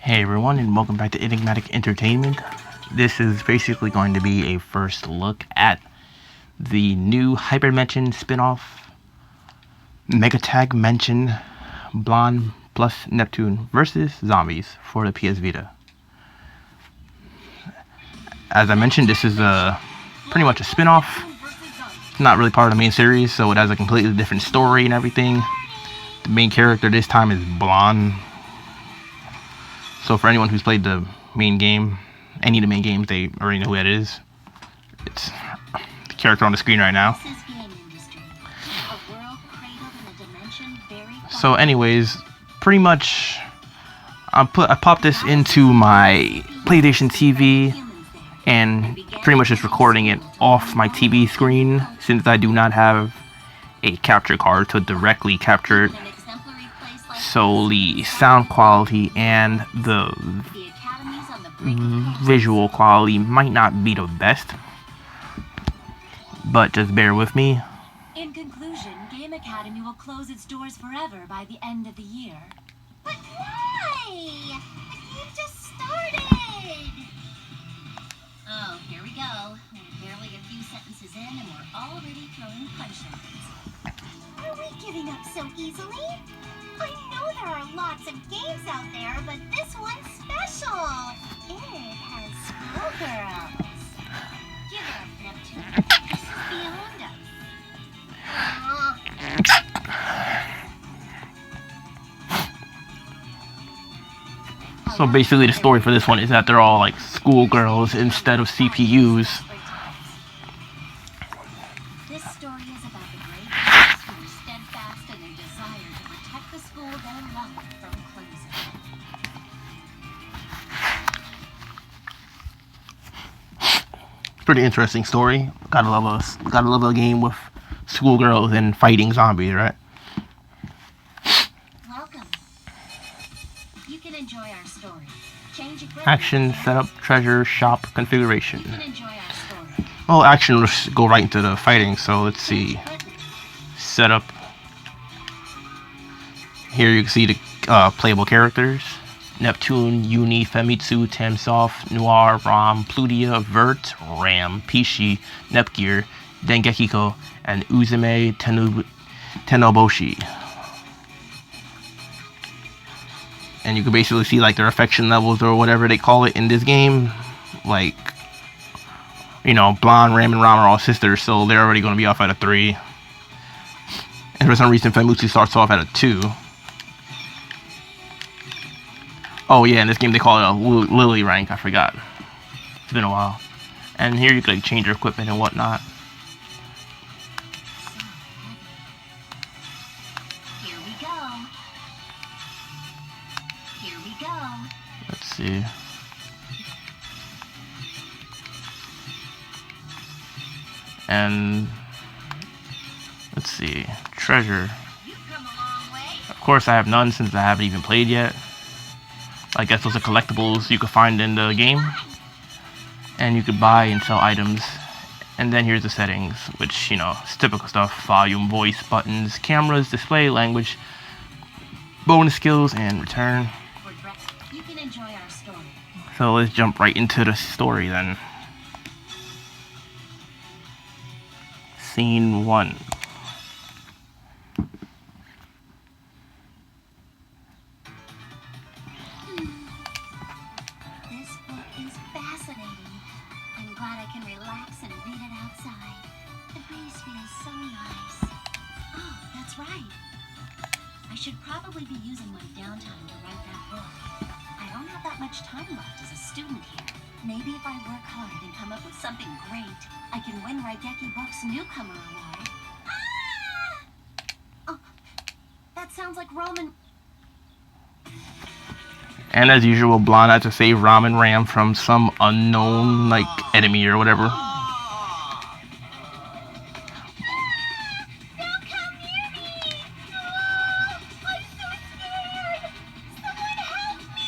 Hey everyone, and welcome back to Enigmatic Entertainment. This is basically going to be a first look at the new Hypermention spin-off, Megatagmension Blanc+Neptune versus Zombies for the PS Vita. As I mentioned, this is pretty much a spin-off. It's not really part of the main series, so it has a completely different story and everything. The main character this time is Blonde. So for anyone who's played the main game, any of the main games, they already know who that is. It's the character on the screen right now. So anyways, pretty much I popped this into my PlayStation TV and pretty much just recording it off my TV screen since I do not have a capture card to directly capture it. So the sound quality and the visual quality might not be the best, but just bear with me. In conclusion, Game Academy will close its doors forever by the end of the year. But why? The game just started! Oh, here we go. We're barely a few sentences in and we're already throwing punishments. Are we giving up so easily? I know there are lots of games out there, but this one's special. It has schoolgirls. Give it up, Neptune. This is beyond us. So basically the story for this one is that they're all like schoolgirls instead of CPUs. This story is about the brave girls who are steadfast in their desire to protect the school they love from closing. Pretty interesting story. Gotta love a game with schoolgirls and fighting zombies, right? Welcome. You can enjoy our story. Change equipment. Action, setup, treasure, shop, configuration. You can enjoy our story. Well, action, let's go right into the fighting. So let's see. Setup. Here you can see the playable characters. Neptune, Uni, Famitsu, Tamsoft, Noir, Ram, Plutia, Vert, Ram, Pishi, Nepgear, Dengekiko, and Uzume Tenoboshi. And you can basically see like their affection levels or whatever they call it in this game. Like, you know, Blonde, Ram, and Ram are all sisters, so they're already going to be off at a 3. And for some reason, Famitsu starts off at a 2. Oh yeah, in this game they call it a Lily rank, I forgot. It's been a while. And here you can like, change your equipment and whatnot. Here we go. Here we go. Let's see. And let's see. Treasure. You've come a long way. Of course I have none since I haven't even played yet. I guess those are collectibles you can find in the game. And you could buy and sell items. And then here's the settings, which, you know, it's typical stuff. Volume, voice, buttons, cameras, display, language, bonus skills, and return. You can enjoy our story. So let's jump right into the story then. Scene 1. This book is fascinating. I'm glad I can relax and read it outside. The breeze feels so nice. Oh, that's right. I should probably be using my downtime to write that book. I don't have that much time left as a student here. Maybe if I work hard and come up with something great, I can win Raigeki Book's Newcomer Award. Ah! Oh, that sounds like Roman. And as usual, Blonde had to save Ram and Ram from some unknown, like, enemy or whatever. Don't come near me! Oh, I'm so scared! Someone help me!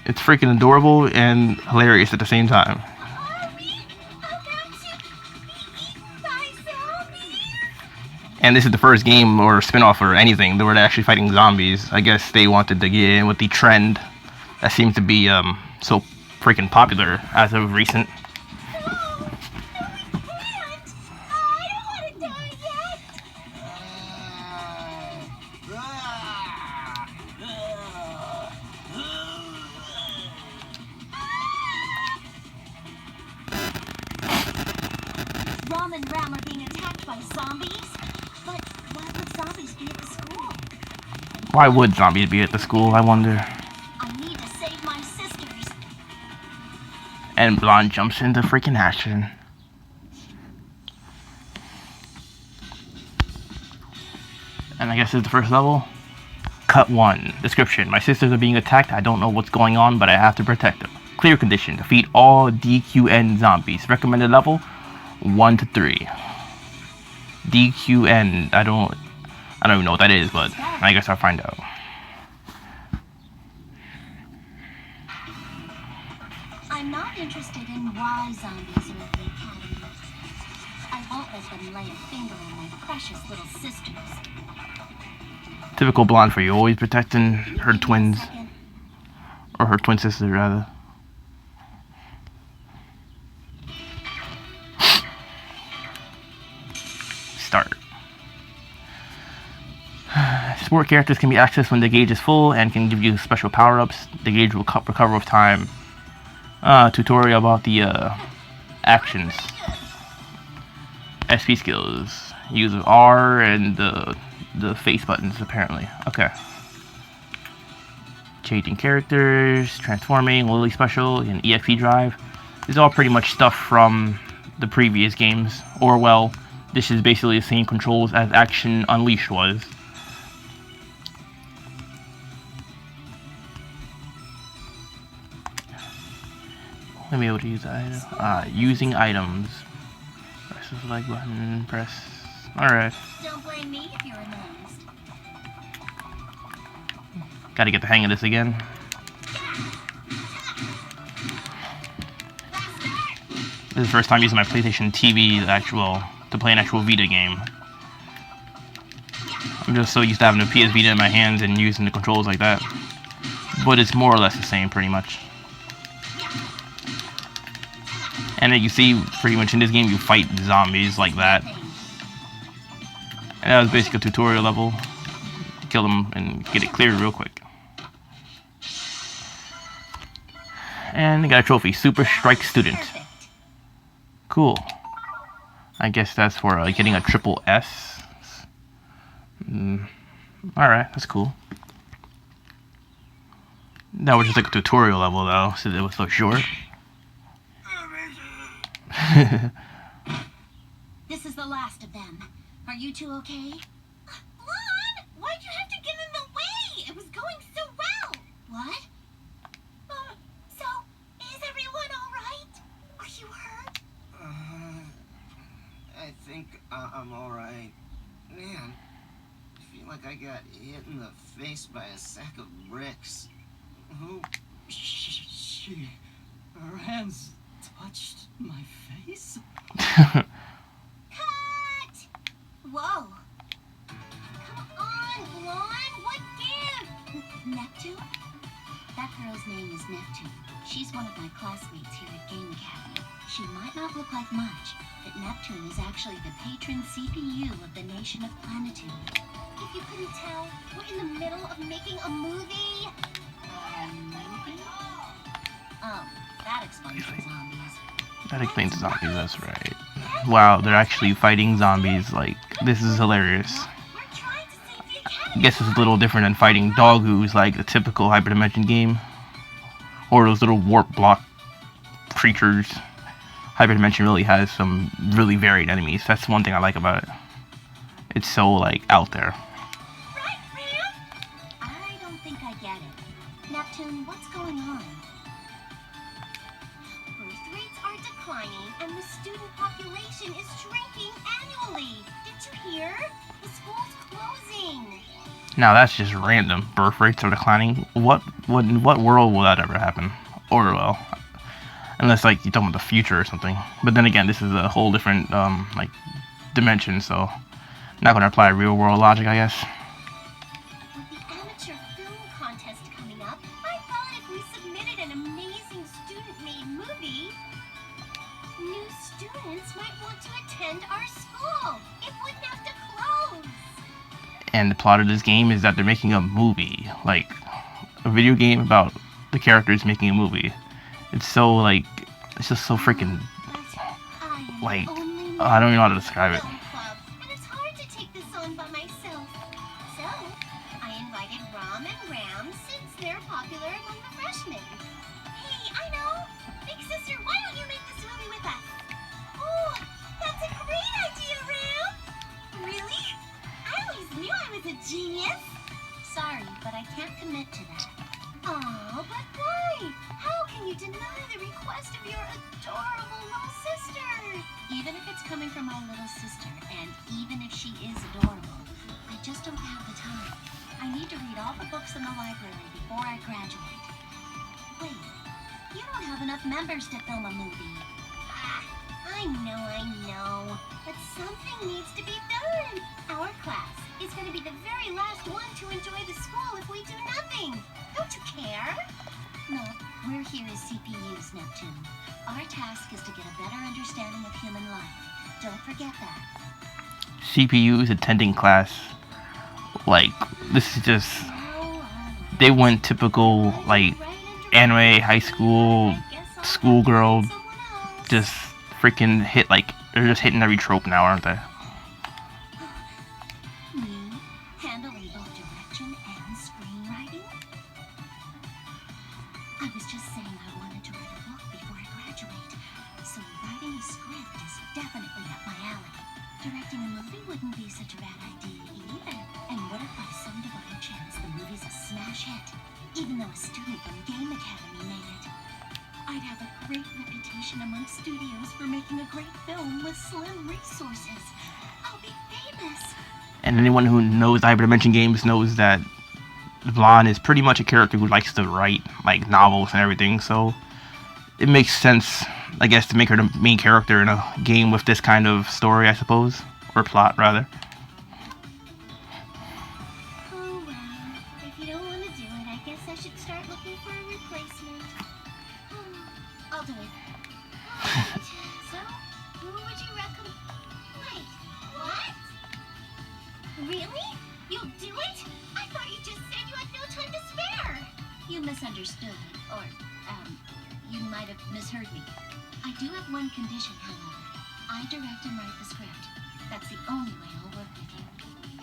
It's freaking adorable and hilarious at the same time. Are we about to be eaten by zombies? And this is the first game or spin-off or anything that were actually fighting zombies. I guess they wanted to get in with the trend that seems to be so freaking popular as of recent. Rom and Ram are being attacked by zombies? But why would zombies be at the school? Why would zombies be at the school, I wonder? I need to save my sisters. And Blonde jumps into freaking action. And I guess this is the first level. Cut 1. Description. My sisters are being attacked. I don't know what's going on, but I have to protect them. Clear condition. Defeat all DQN zombies. Recommended level 1 to 3. DQN. I don't even know what that is, but I guess I'll find out. I'm not interested in why zombies are at the academy. I won't let them lay a finger on my precious little sisters. Typical Blonde for you, always protecting her twins. Or her twin sisters, rather. Start. Support characters can be accessed when the gauge is full and can give you special power-ups. The gauge will recover with time. Tutorial about the actions. SP skills. Use of R and the face buttons, apparently. Okay. Changing characters, transforming, Lily special, and EXP drive. This is all pretty much stuff from the previous games. Or, well, this is basically the same controls as Action Unleashed was. Let me be able to use that. Using items. Press the select button, press. Alright. Don't blame me if you're amazed. Gotta get the hang of this again. This is the first time using my PlayStation TV to play an actual Vita game. I'm just so used to having a PS Vita in my hands and using the controls like that. But it's more or less the same, pretty much. And then you see, pretty much in this game, you fight zombies like that. And that was basically a tutorial level. Kill them and get it cleared real quick. And I got a trophy, Super Strike Student. Cool. I guess that's for getting a triple S. Alright, that's cool. That was just like a tutorial level though, so it was so short. This is the last of them. Are you two okay? Lon, why'd you have to get in the way? It was going so well. What? So, is everyone all right? Are you hurt? I think I'm all right. Man, I feel like I got hit in the face by a sack of bricks. Who? Her hands touched my face? Cut! Whoa. Come on, Lon, what gives? Neptune? That girl's name is Neptune. She's one of my classmates here at Game Academy. She might not look like much, but Neptune is actually the patron CPU of the nation of Plenitude. If you couldn't tell, we're in the middle of making a movie. Movie? Oh, that explains the zombies. That explains the zombies, that's right. Wow, they're actually fighting zombies. Like, this is hilarious. We're trying to save the I academy. guess it's a little different than fighting doggoos like the typical hyperdimension game. Or those little warp block creatures. Hyperdimension really has some really varied enemies. That's one thing I like about it. It's so, like, out there. Right, Ram? I don't think I get it. Neptune, what's going on? Birth rates are declining and the student population is shrinking annually. Did you hear? The school's closing. Now that's just random. Birth rates are declining. What world will that ever happen? Or, well, unless, like, you're talking about the future or something. But then again, this is a whole different, like, dimension, so not going to apply real world logic, I guess. With the amateur film contest coming up, I thought if we created an amazing student-made movie, new students might want to attend our school. It wouldn't have to close. And the plot of this game is that they're making a movie, like a video game about the characters making a movie. It's so like, it's just so freaking, like, I don't even know how to describe it. And it's hard to take this on by myself. So, I invited Rom and Ram since they're popular among the freshmen. Hey, I know! Big sister, why don't you make this movie with us? Oh, that's a great idea, Ram! Really? I always knew I was a genius. Sorry, but I can't commit to that. Oh, but why? How can you deny the request of your adorable little sister? Even if it's coming from my little sister, and even if she is adorable, I just don't have the time. I need to read all the books in the library before I graduate. Wait, you don't have enough members to film a movie. Ah, I know. But something needs to be done. Our class is going to be the very last one to enjoy the school if we do nothing. Don't you care? Look, we're here as CPUs, Neptune. Our task is to get a better understanding of human life. Don't forget that. CPUs attending class, like, this is just, they went typical, like, anime, high school, schoolgirl, just freaking hit, like, they're just hitting every trope now, aren't they? Me, handling both direction and screenwriting? I was just saying I wanted to write a book before I graduate, so writing a script is definitely up my alley. Directing a movie wouldn't be such a bad idea either. And what if by some divine chance the movie's a smash hit, even though a student from Game Academy made it? I'd have a great reputation among studios for making a great film with slim resources. I'll be famous. And anyone who knows Hyperdimension games knows that Blanc is pretty much a character who likes to write, like, novels and everything, so it makes sense, I guess, to make her the main character in a game with this kind of story, I suppose, or plot, rather. Oh well, if you don't want to do it, I guess I should start looking for a replacement. I'll do it. Alright, so, who would you recommend? Wait, what? Really? You'll do it? I thought you just said you had no time to spare. You misunderstood, or, you might have misheard me. I do have one condition, however. I direct and write the script. That's the only way I'll work with you.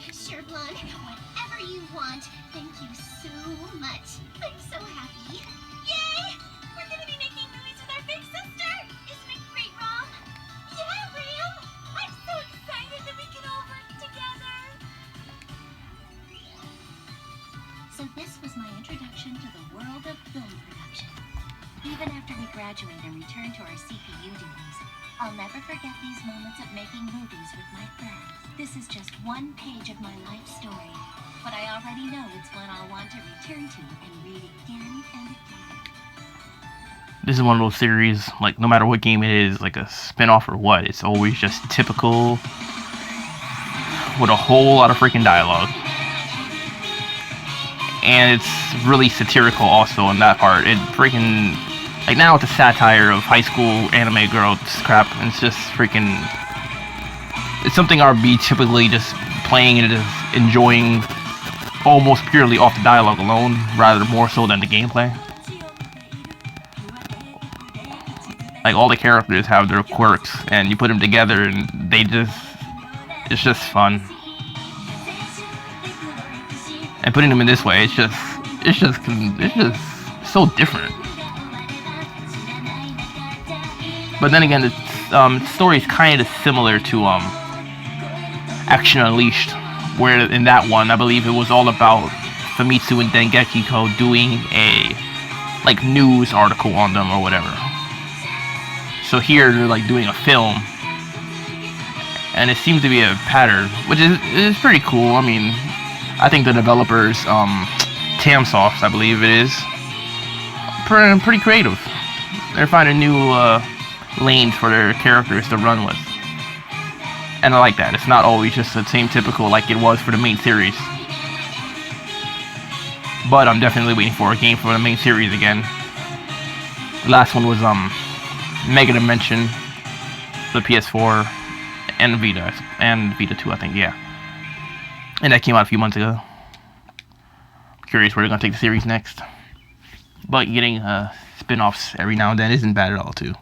Sure, Blanc. Whatever you want. Thank you so much. I'm so happy. Yay! We're gonna be making movies with our big sister! Isn't it great, Rom? Yeah, Ram! I'm so excited that we can all work together! So this was my introduction to the world of film production. Even after we graduate and return to our CPU duties, I'll never forget these moments of making movies with my friends. This is just one page of my life story, but I already know it's one I'll want to return to and read again and again. This is one of those series, like, no matter what game it is, like a spin-off or what, it's always just typical with a whole lot of freaking dialogue. And it's really satirical also in that part. It freaking, like, now it's a satire of high school anime girl crap, and it's just freaking, it's something I'll be typically just playing and just enjoying almost purely off the dialogue alone, rather more so than the gameplay. Like, all the characters have their quirks, and you put them together, and they just, it's just fun. And putting them in this way, it's just so different. But then again, the story is kind of similar to Action Unleashed, where in that one, I believe it was all about Famitsu and Dengeki doing a, like, news article on them or whatever. So here they're like doing a film, and it seems to be a pattern, which is pretty cool. I mean, I think the developers, Tamsoft, I believe it is, pretty creative. They're finding new lanes for their characters to run with, and I like that. It's not always just the same typical like it was for the main series. But I'm definitely waiting for a game for the main series again. The last one was Megagmension, the PS4 and Vita, and Vita 2, I think, yeah. And that came out a few months ago. Curious where they're gonna take the series next. But getting spin-offs every now and then isn't bad at all, too.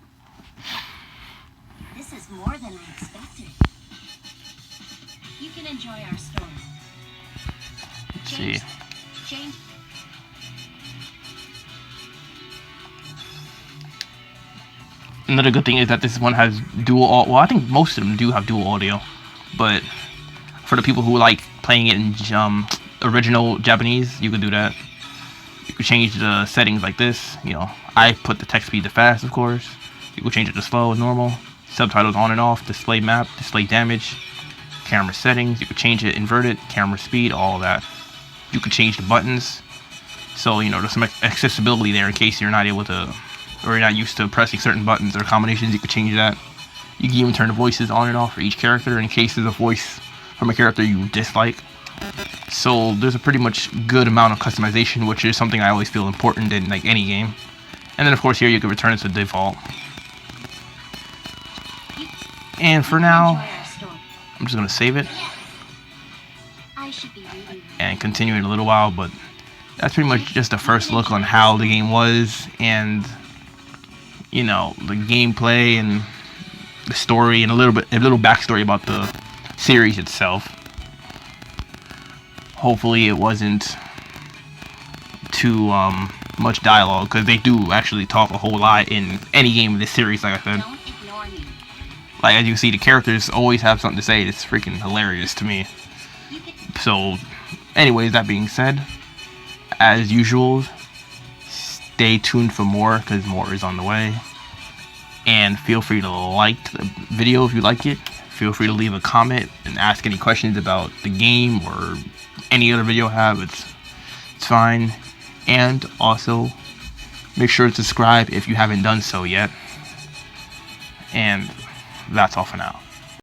This is more than I expected. You can enjoy our story. Let's see. Change. Another good thing is that this one has dual audio. Well, I think most of them do have dual audio, but for the people who like playing it in original Japanese, you can do that. You can change the settings like this. You know, I put the text speed to fast, of course. You can change it to slow and normal. Subtitles on and off. Display map, display damage, camera settings. You can change it inverted, camera speed, all of that. You can change the buttons. So, you know, there's some accessibility there in case you're not able to, or you're not used to pressing certain buttons or combinations. You can change that. You can even turn the voices on and off for each character in case there's a voice from a character you dislike. So there's a pretty much good amount of customization, which is something I always feel important in like any game. And then of course here you can return it to default. And for now, I'm just gonna save it I should be reading. and continue it in a little while, but that's pretty much just a first look on how the game was, and you know, the gameplay and the story, and a little backstory about the series itself. Hopefully it wasn't too much dialogue, because they do actually talk a whole lot in any game of this series, like I said. Don't ignore me. Like, as you can see, the characters always have something to say. It's freaking hilarious to me. You can. So, anyways, that being said, as usual, stay tuned for more, because more is on the way. And feel free to like the video if you like it. Feel free to leave a comment and ask any questions about the game or any other video I have. It's fine. And also, make sure to subscribe if you haven't done so yet. And that's all for now.